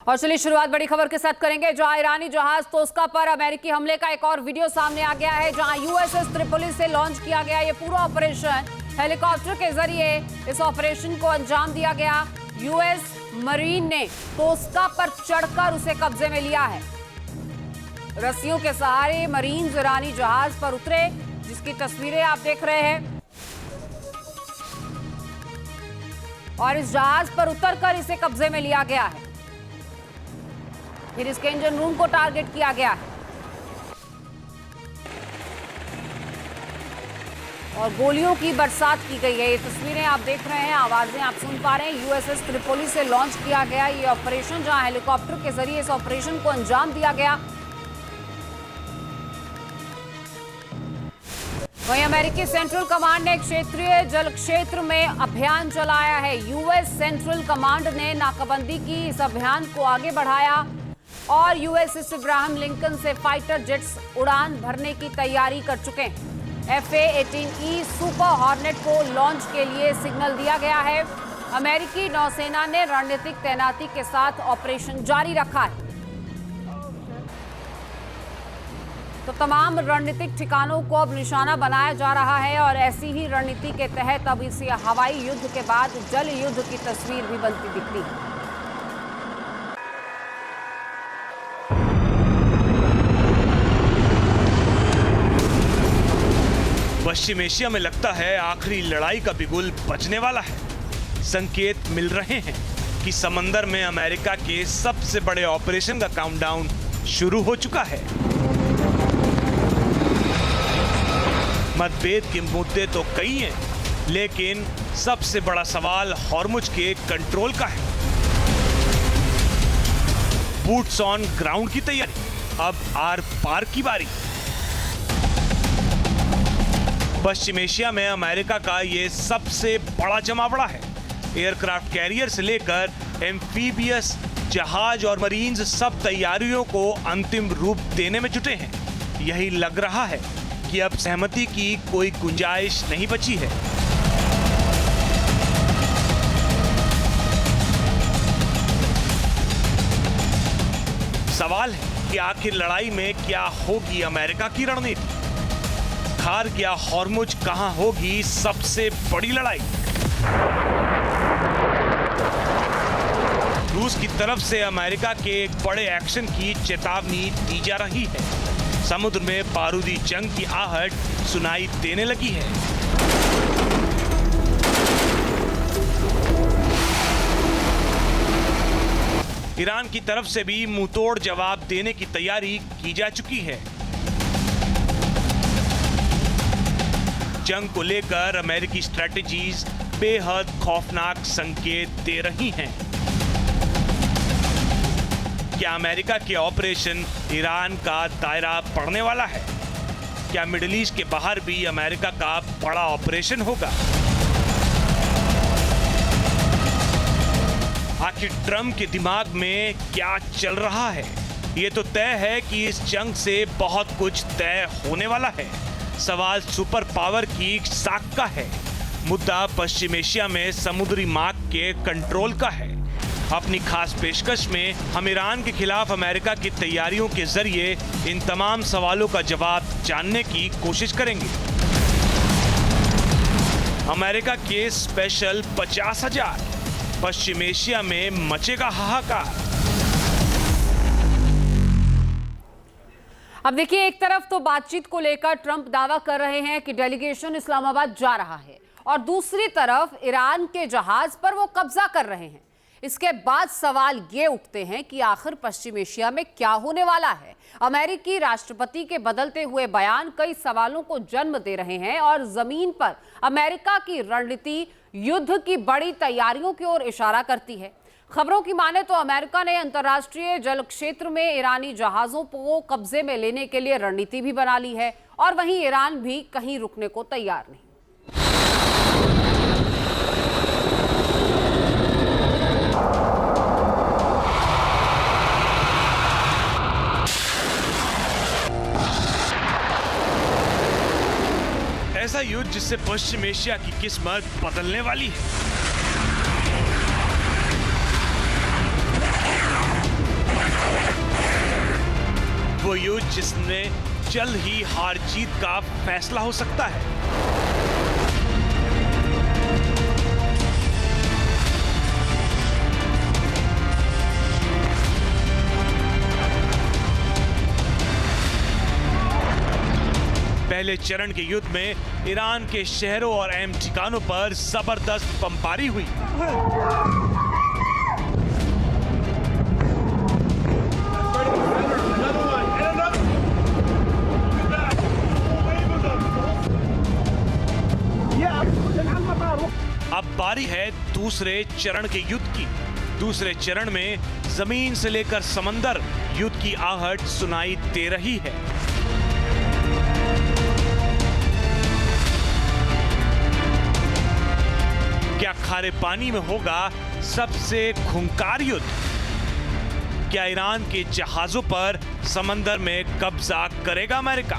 और चलिए शुरुआत बड़ी खबर के साथ करेंगे, जहां ईरानी जहाज तोस्का पर अमेरिकी हमले का एक और वीडियो सामने आ गया है, जहां यूएसएस त्रिपोली से लॉन्च किया गया ये पूरा ऑपरेशन हेलीकॉप्टर के जरिए इस ऑपरेशन को अंजाम दिया गया। यूएस मरीन ने तोस्का पर चढ़कर उसे कब्जे में लिया है। रस्सियों के सहारे मरीन्स ईरानी जहाज पर उतरे, जिसकी तस्वीरें आप देख रहे हैं, और इस जहाज पर उतरकर इसे कब्जे में लिया गया है। फिर इसके इंजन रूम को टारगेट किया गया है और गोलियों की बरसात की गई है। ये तस्वीरें आप देख रहे हैं, आवाजें आप सुन पा रहे हैं। यूएसएस त्रिपोली से लॉन्च किया गया ये ऑपरेशन, जहां हेलीकॉप्टर के जरिए इस ऑपरेशन को अंजाम दिया गया। वहीं अमेरिकी सेंट्रल कमांड ने क्षेत्रीय जल क्षेत्र में अभियान चलाया है। यूएस सेंट्रल कमांड ने नाकाबंदी की, इस अभियान को आगे बढ़ाया और यूएसएस इब्राहिम लिंकन से फाइटर जेट्स उड़ान भरने की तैयारी कर चुके हैं। FA-18E सुपर हॉर्नेट को लॉन्च के लिए सिग्नल दिया गया है। अमेरिकी नौसेना ने रणनीतिक तैनाती के साथ ऑपरेशन जारी रखा है। तो तमाम रणनीतिक ठिकानों को अब निशाना बनाया जा रहा है और ऐसी ही रणनीति के तहत अब इस हवाई युद्ध के बाद जल युद्ध की तस्वीर भी बनती दिखती है। पश्चिम एशिया में लगता है आखिरी लड़ाई का बिगुल बजने वाला है। संकेत मिल रहे हैं कि समंदर में अमेरिका के सबसे बड़े ऑपरेशन का काउंटडाउन शुरू हो चुका है। मतभेद के मुद्दे तो कई हैं, लेकिन सबसे बड़ा सवाल हॉर्मुज के कंट्रोल का है। बूट्स ऑन ग्राउंड की तैयारी, अब आर पार की बारी। पश्चिम एशिया में अमेरिका का ये सबसे बड़ा जमावड़ा है। एयरक्राफ्ट कैरियर से लेकर एम्फीबियस जहाज और मरीन्स सब तैयारियों को अंतिम रूप देने में जुटे हैं। यही लग रहा है कि अब सहमति की कोई गुंजाइश नहीं बची है। सवाल है कि आखिर लड़ाई में क्या होगी अमेरिका की रणनीति। खार क्या हॉर्मुज कहां होगी सबसे बड़ी लड़ाई। रूस की तरफ से अमेरिका के एक बड़े एक्शन की चेतावनी दी जा रही है। समुद्र में बारूदी जंग की आहट सुनाई देने लगी है। ईरान की तरफ से भी मुंहतोड़ जवाब देने की तैयारी की जा चुकी है। जंग को लेकर अमेरिकी स्ट्रेटजीज बेहद खौफनाक संकेत दे रही हैं। क्या अमेरिका के ऑपरेशन ईरान का दायरा पड़ने वाला है? क्या मिडिल ईस्ट के बाहर भी अमेरिका का बड़ा ऑपरेशन होगा? आखिर ट्रंप के दिमाग में क्या चल रहा है? ये तो तय है कि इस जंग से बहुत कुछ तय होने वाला है। सवाल सुपर पावर की साख का है। मुद्दा पश्चिम एशिया में समुद्री मार्ग के कंट्रोल का है। अपनी खास पेशकश में हम ईरान के खिलाफ अमेरिका की तैयारियों के जरिए इन तमाम सवालों का जवाब जानने की कोशिश करेंगे। अमेरिका के स्पेशल 50,000, पश्चिम एशिया में मचेगा हाहाकार। अब देखिए, एक तरफ तो बातचीत को लेकर ट्रंप दावा कर रहे हैं कि डेलीगेशन इस्लामाबाद जा रहा है, और दूसरी तरफ ईरान के जहाज पर वो कब्जा कर रहे हैं। इसके बाद सवाल ये उठते हैं कि आखिर पश्चिम एशिया में क्या होने वाला है। अमेरिकी राष्ट्रपति के बदलते हुए बयान कई सवालों को जन्म दे रहे हैं और जमीन पर अमेरिका की रणनीति युद्ध की बड़ी तैयारियों की ओर इशारा करती है। खबरों की माने तो अमेरिका ने अंतर्राष्ट्रीय जल क्षेत्र में ईरानी जहाजों को कब्जे में लेने के लिए रणनीति भी बना ली है, और वहीं ईरान भी कहीं रुकने को तैयार नहीं। ऐसा युद्ध जिससे पश्चिम एशिया की किस्मत बदलने वाली है। युद्ध जिसमें जल्द ही हार जीत का फैसला हो सकता है। पहले चरण के युद्ध में ईरान के शहरों और अहम ठिकानों पर जबरदस्त बमबारी हुई। अब बारी है दूसरे चरण के युद्ध की। दूसरे चरण में जमीन से लेकर समंदर युद्ध की आहट सुनाई दे रही है। क्या खारे पानी में होगा सबसे खूंखार युद्ध? क्या ईरान के जहाजों पर समंदर में कब्जा करेगा अमेरिका?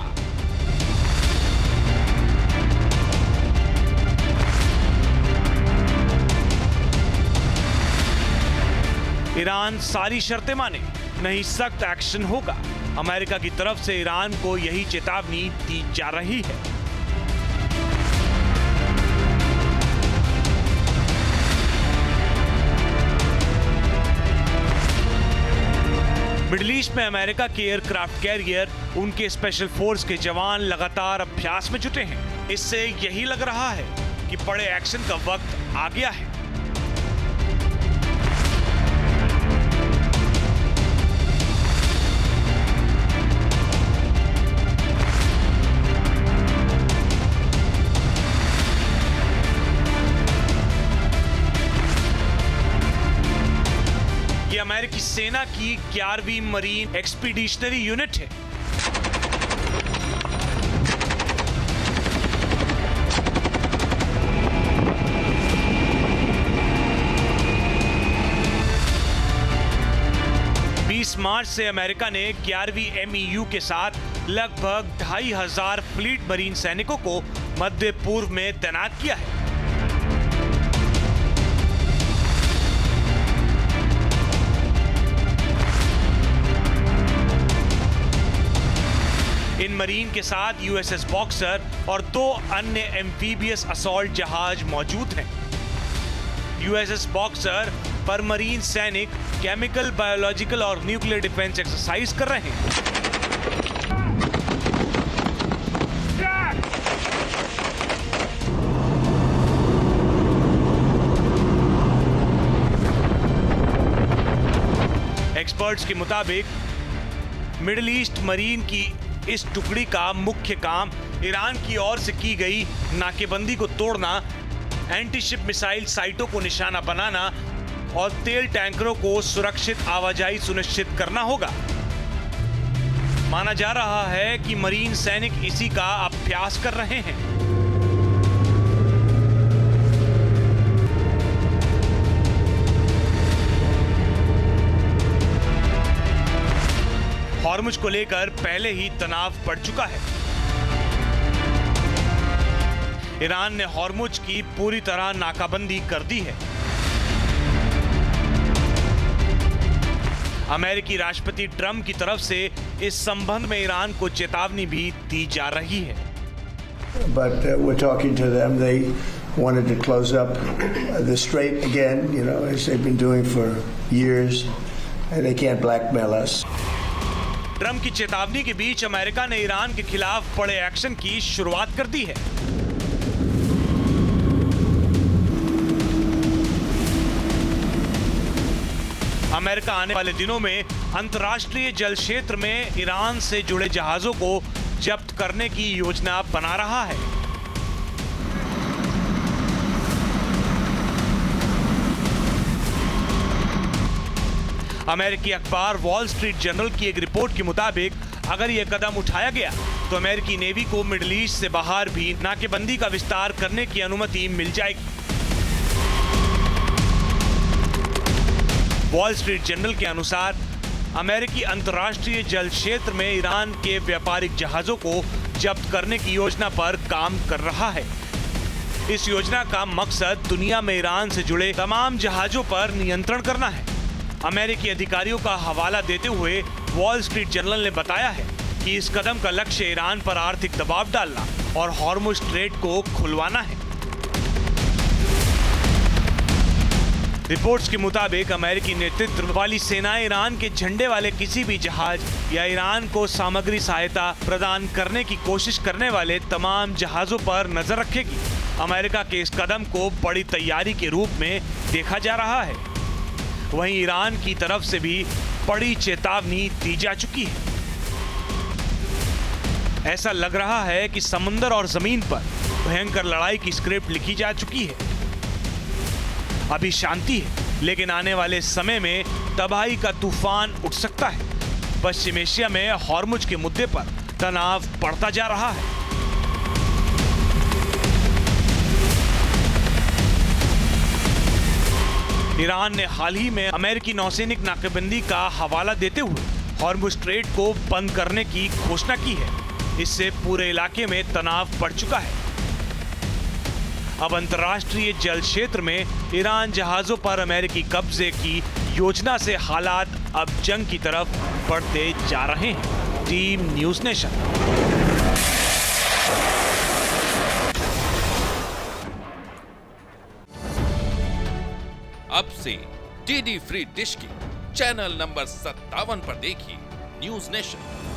ईरान सारी शर्तें माने, नहीं सख्त एक्शन होगा। अमेरिका की तरफ से ईरान को यही चेतावनी दी जा रही है। मिडिल ईस्ट में अमेरिका के एयरक्राफ्ट कैरियर, उनके स्पेशल फोर्स के जवान लगातार अभ्यास में जुटे हैं। इससे यही लग रहा है कि बड़े एक्शन का वक्त आ गया है। अमेरिकी सेना की 11वीं मरीन एक्सपीडिशनरी यूनिट है। मार्च से अमेरिका ने 11वीं MEU के साथ लगभग 2500 फ्लीट मरीन सैनिकों को मध्य पूर्व में तैनात किया है। इन मरीन के साथ USS बॉक्सर और 2 अन्य एम्फीबियस असॉल्ट जहाज मौजूद हैं। USS बॉक्सर पर मरीन सैनिक केमिकल, बायोलॉजिकल और न्यूक्लियर डिफेंस एक्सरसाइज कर रहे हैं। एक्सपर्ट्स के मुताबिक मिडिल ईस्ट मरीन की इस टुकड़ी का मुख्य काम ईरान की ओर से की गई नाकेबंदी को तोड़ना, एंटीशिप मिसाइल साइटों को निशाना बनाना और तेल टैंकरों को सुरक्षित आवाजाही सुनिश्चित करना होगा। माना जा रहा है कि मरीन सैनिक इसी का अभ्यास कर रहे हैं। हॉर्मुज को लेकर पहले ही तनाव बढ़ चुका है। ईरान ने हॉर्मुज की पूरी तरह नाकाबंदी कर दी है। अमेरिकी राष्ट्रपति ट्रंप की तरफ से इस संबंध में ईरान को चेतावनी भी दी जा रही है। But we're talking to them. They wanted to close up the strait again, you know, as they've been doing for years, and they can't blackmail us. Trump की चेतावनी के बीच अमेरिका ने ईरान के खिलाफ बड़े एक्शन की शुरुआत कर दी है। अमेरिका आने वाले दिनों में अंतर्राष्ट्रीय जल क्षेत्र में ईरान से जुड़े जहाजों को जब्त करने की योजना बना रहा है। अमेरिकी अखबार वॉल स्ट्रीट जर्नल की एक रिपोर्ट के मुताबिक अगर यह कदम उठाया गया तो अमेरिकी नेवी को मिडिल ईस्ट से बाहर भी नाकेबंदी का विस्तार करने की अनुमति मिल जाएगी। वॉल स्ट्रीट जर्नल के अनुसार अमेरिकी अंतर्राष्ट्रीय जल क्षेत्र में ईरान के व्यापारिक जहाजों को जब्त करने की योजना पर काम कर रहा है। इस योजना का मकसद दुनिया में ईरान से जुड़े तमाम जहाजों पर नियंत्रण करना है। अमेरिकी अधिकारियों का हवाला देते हुए वॉल स्ट्रीट जर्नल ने बताया है कि इस कदम का लक्ष्य ईरान पर आर्थिक दबाव डालना और हॉर्मुज स्ट्रेट को खुलवाना है। रिपोर्ट्स के मुताबिक अमेरिकी नेतृत्व वाली सेनाएं ईरान के झंडे वाले किसी भी जहाज या ईरान को सामग्री सहायता प्रदान करने की कोशिश करने वाले तमाम जहाजों पर नजर रखेगी। अमेरिका के इस कदम को बड़ी तैयारी के रूप में देखा जा रहा है। वहीं ईरान की तरफ से भी बड़ी चेतावनी दी जा चुकी है। ऐसा लग रहा है कि समुद्र और जमीन पर भयंकर लड़ाई की स्क्रिप्ट लिखी जा चुकी है। अभी शांति है, लेकिन आने वाले समय में तबाही का तूफान उठ सकता है। पश्चिम एशिया में हॉर्मुज के मुद्दे पर तनाव बढ़ता जा रहा है। ईरान ने हाल ही में अमेरिकी नौसैनिक नाकेबंदी का हवाला देते हुए हॉर्मुज स्ट्रेट को बंद करने की घोषणा की है। इससे पूरे इलाके में तनाव बढ़ चुका है। अब अंतर्राष्ट्रीय जल क्षेत्र में ईरान जहाजों पर अमेरिकी कब्जे की योजना से हालात अब जंग की तरफ बढ़ते जा रहे हैं। Team news nation. अब से डीडी फ्री डिश की चैनल नंबर 57 पर देखिए न्यूज़ नेशन।